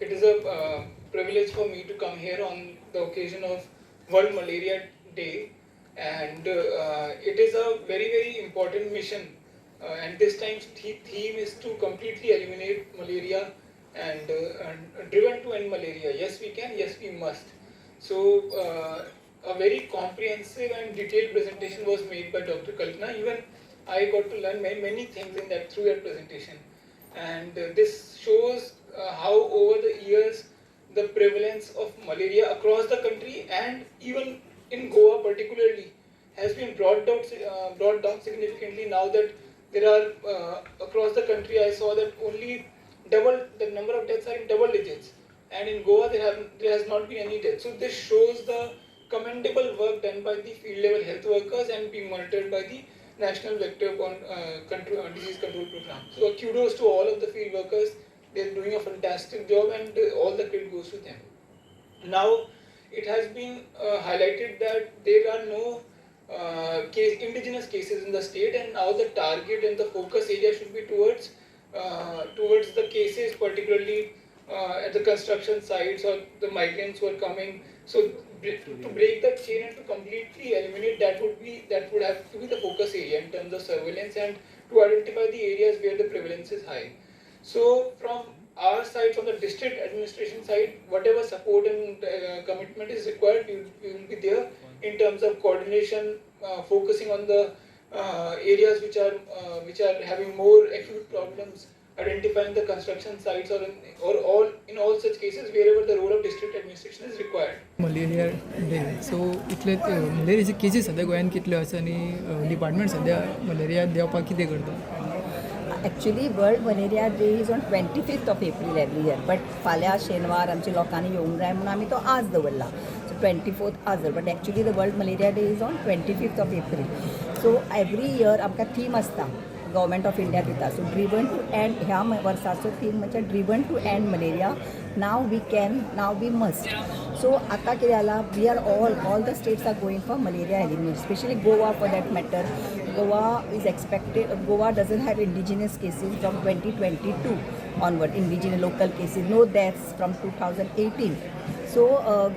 it is a privilege for me to come here on the occasion of World Malaria Day, and it is a very important mission. And this time's theme is to completely eliminate malaria and driven to end malaria. Yes, we can. Yes, we must. So a very comprehensive and detailed presentation was made by Dr. Kalpana. Even I got to learn many things in that through that presentation, and this shows how over the years the prevalence of malaria across the country and even in Goa particularly has been brought down significantly. Now that there are across the country, I saw that only the number of deaths are in double digits, and in Goa there has not been any death. So this shows the commendable work done by the field level health workers and being monitored by the National Vector Disease Control Program. So kudos to all of the field workers. They're doing a fantastic job, and all the credit goes to them. Now, it has been highlighted that there are no indigenous cases in the state, and now the target and the focus area should be towards the cases, particularly at the construction sites or the migrants who are coming. So to break the chain and to completely eliminate that would have to be the focus area in terms of surveillance and to identify the areas where the prevalence is high. So from our side, from the district administration side, whatever support and commitment is required, we will be there in terms of coordination, focusing on the areas which are having more acute problems, identifying the construction sites or in all such cases wherever the role of district administration is required. Malaria day so इतले मलेरियाचे cases सद्या गोंयांत कितल्यो आसा आनी department सद्या malaria देंवपाक कितें करता? Actually, World Malaria Day is on 25th of April every year. But फाल्यां शेनवार आमच्या लोकांनी येवंक जाय म्हणून आमी तो आज दवरला. So 24th आज दवर. But actually the World Malaria Day is on 25th of April. So every year आमकां थीम आसता. गव्हर्मेंट ऑफ इंडिया दिता. सो ड्रिवन टू एंड ह्या वर्साचो थीम म्हणजे driven to end malaria. Now we can, now we must. So आतां कितें जालां, we are all the states are going for malaria elimination, especially Goa for that matter. Goa is expected, Goa doesn't have indigenous cases from 2022 onward, indigenous local cases, no deaths from 2018. So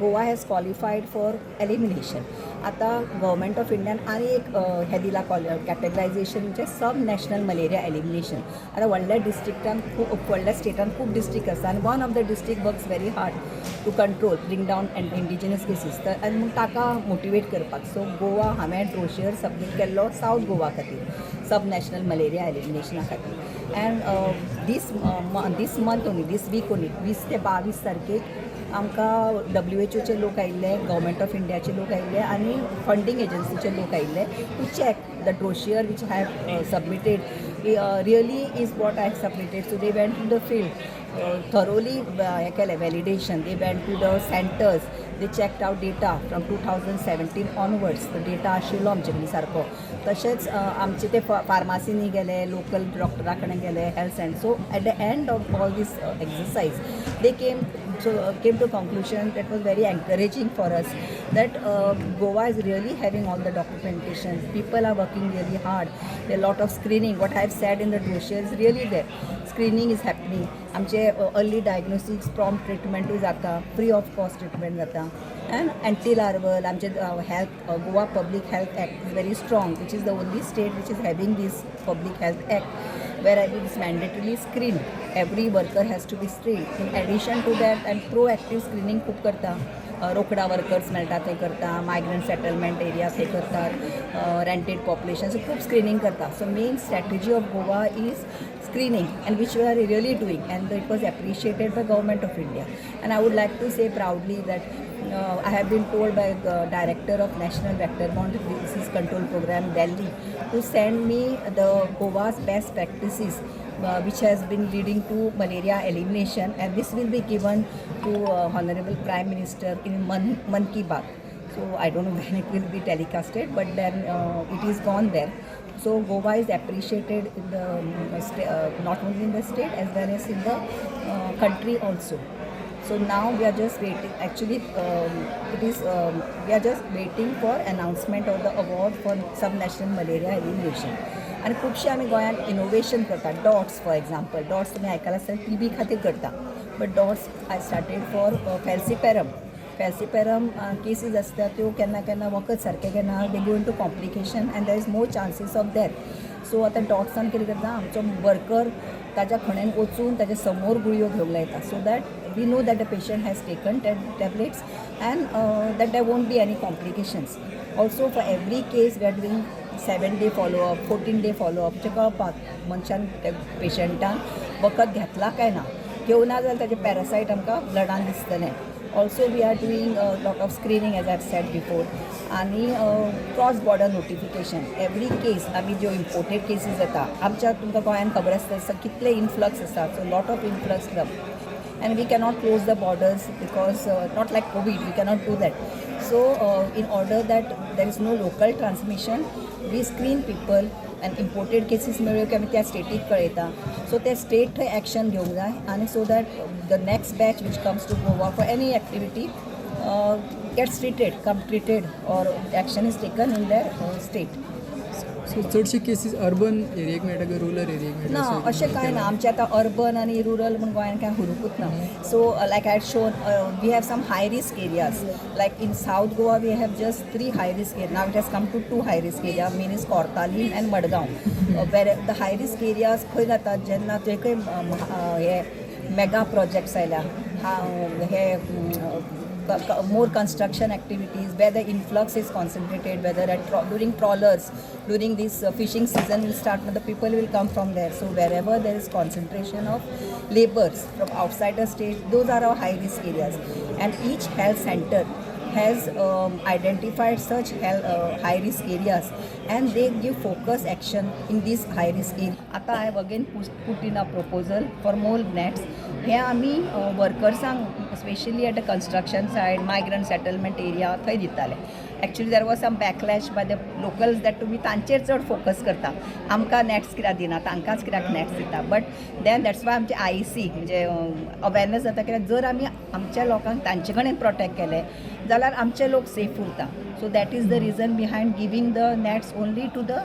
Goa has qualified for elimination. आता government of Indian आनी एक हें दिला categorisation म्हणजे सब national malaria elimination. आतां व्हडल्या डिस्ट्रिक्टान व्हडल्या स्टेटान खूब डिस्ट्रिक्ट आसा आनी one of the district works very hard to control bring down indigenous cases. तर आनी म्हूण ताका मोटिवेट करपाक सो गोवा हांवें ब्रोशर सबमीट केल्लो सावथ गोवा खातीर सब नॅशनल मलेरिया एलिमिनेशना खातीर. And this month only, this week only, 20 ते 22 तारखेक आमकां WHO चे लोक आयिल्ले, गव्हर्मेंट ऑफ इंडियाचे लोक आयिल्ले आनी फंडींग एजन्सीचे लोक आयिल्ले to check the brochure which I have submitted really is what I have submitted. So they went to the field, thoroughly हें केलें validation. They went to the centres, they checked out data from 2017 onwards. तो data आशिल्लो आमचे कडेन सारको. तशेंच आमचे ते फार्मासीनी गेले, लोकल डॉक्टरा कडेन गेले, health centre. So at the end of all this exercise they came to conclusion that was very encouraging for us that Goa is really having all the documentation. People are working really hard. There are a lot of screening. What I have said in the brochure is really there. Screening is happening. आमचे early diagnosis, prompt ट्रिटमेंटूय जाता, free of cost treatment जाता. And anti larval आमचे health Goa public health act is very strong, which is the only state which is having this public health act where it is mandatorily screened. Every worker has to be screened. In addition to that, and proactive screening खूप करता. रोकडा workers मेळटा थंय करता, migrant settlement area थंय करतात, rented population. सो खूप screening करता. So main strategy of Goa is screening, and which we are really doing, and it was appreciated by Government of India. And I would like to say proudly that I have been told by the Director of National Vector-Borne Disease Control Program Delhi to send me the Goa's best practices which has been leading to malaria elimination, and this will be given to Honorable Prime Minister in Man Ki Baat. So I don't know when it will be telecasted, but then it is gone there. So Goa is appreciated in the not only in the state as well as in the country also. So now we are just waiting. Actually, we are just waiting for announcement of the award for sub-national malaria elimination. आणि खुबशे आमी गोंयांत innovation करता. Dots for example, dots तुमी आयकला आसतना TB खातीर करता. But DOTS I started for falciparum cases आसता त्यो केन्ना केन्ना वखद सारकें केन्ना they go into complication and there is more chances of that so आतां डॉट्सान कितें करता आमचो वर्कर ताच्या खणेन वचून ताच्या समोर गुळयो घेवंक लायता so that we know that the patient has taken tablets and that there won't be any complications also for every case we are doing 7-day follow-up 14-day follow-up जे कळपाक मनशान पेशंटान वखद घेतला काय ना घेवं ना जाल्यार ताजे पॅरासायट आमकां ब्लडान दिसतलें also we are doing lot of screening as I said before आनी cross border notification every case आमी ज्यो इम्पोर्टेड केसीस येता आमच्या तुमकां गोंयान खबर आसता कितले इनफ्लक्स आसा so lot of influx and we cannot close the borders because not like COVID, we cannot do that. So in order that there is no local transmission, we screen people and imported cases मेळ्यो की आमी त्या static कळयता सो ते state थंय action घेवंक जाय आनी so that the next batch which comes to Goa for any activity gets treated or action is taken in their state. So चडशे cases urban एरियेक मेळटा काय रुरल एरियेक मेळटा ना अशें कांय ना आमचें आतां अर्बन आनी रुरल म्हूण गोंयान कांय हुरूकूच ना so like I shown we have some high risk areas like in south Goa we have just 3 high risk area now it has come to 2 high risk area main is Curtorim and Margao where the high risk areas खंय जातात जेन्ना थंय खंय हे mega projects आयल्या हे more construction activities where the influx is concentrated, whether during trawlers, during this fishing season will start, the people will come from there. So wherever there is concentration of laborers from outside the state, those are our high risk areas. And each health center has identified such high risk areas and they give focus action in these high risk areas. Ata I have again put in a proposal for more nets. हे आमी वर्कर्सांक especially at the construction site migrant settlement area थंय दिताले actually there was some backlash by the locals that तुमी तांचेर चड focus करता आमकां नॅट्स कित्याक दिना तांकांच कित्याक नॅट्स दिता बट देन दॅट्स वाय आमचे IEC म्हणजे अवेरनस जाता कित्याक जर आमी आमच्या लोकांक तांचे कडेन प्रोटेक्ट केले जाल्यार आमचे लोक सेफ उरता so that is the reason behind giving the nets only to the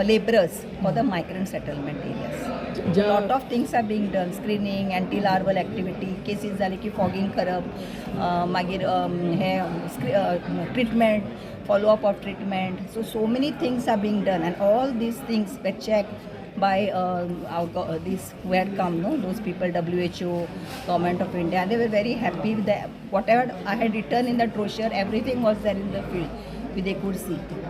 laborers for the migrant settlement areas. Lot of things are being done, screening, anti-larval activity, cases जाले की fogging करप, मागीर हे treatment, follow-up of treatment. So many things are being done and all these things were checked by these who had come, those people, WHO, Government of India, and they were very happy with whatever I had written in the brochure, everything was there in the field, they could see.